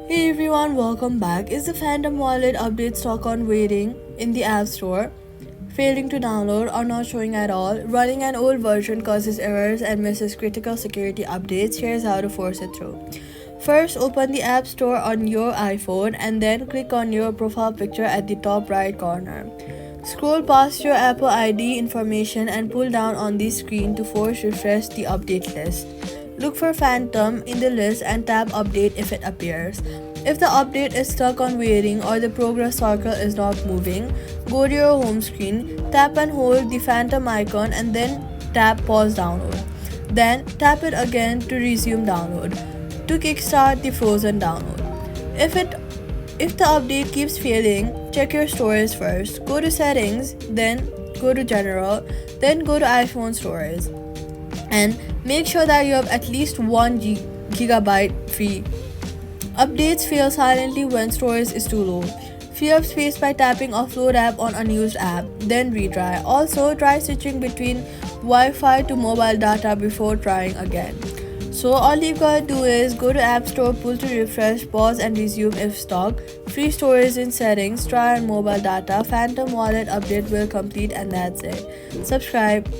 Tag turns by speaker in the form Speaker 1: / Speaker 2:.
Speaker 1: Hey everyone, welcome back. Is the Phantom Wallet update stuck on waiting in the App Store? Failing to download or not showing at all? Running an old version causes errors and misses critical security updates. Here's how to force it through. First, open the App Store on your iPhone and then click on your profile picture at the top right corner. Scroll past your Apple ID information and pull down on the screen to force refresh the update list. Look for Phantom in the list and tap Update if it appears. If the update is stuck on waiting or the progress circle is not moving, go to your home screen, tap and hold the Phantom icon and then tap Pause Download. Then tap it again to resume download to kickstart the frozen download. If the update keeps failing, check your storage first. Go to Settings, then go to General, then go to iPhone Storage. And make sure that you have at least 1 gigabyte free. Updates fail silently when storage is too low. Free up space by tapping Offload app on unused app, then retry. Also, try switching between Wi-Fi to mobile data before trying again. So all you gotta do is go to App Store, pull to refresh, pause and resume if stuck. Free storage in settings, try on mobile data, Phantom Wallet update will complete and that's it. Subscribe.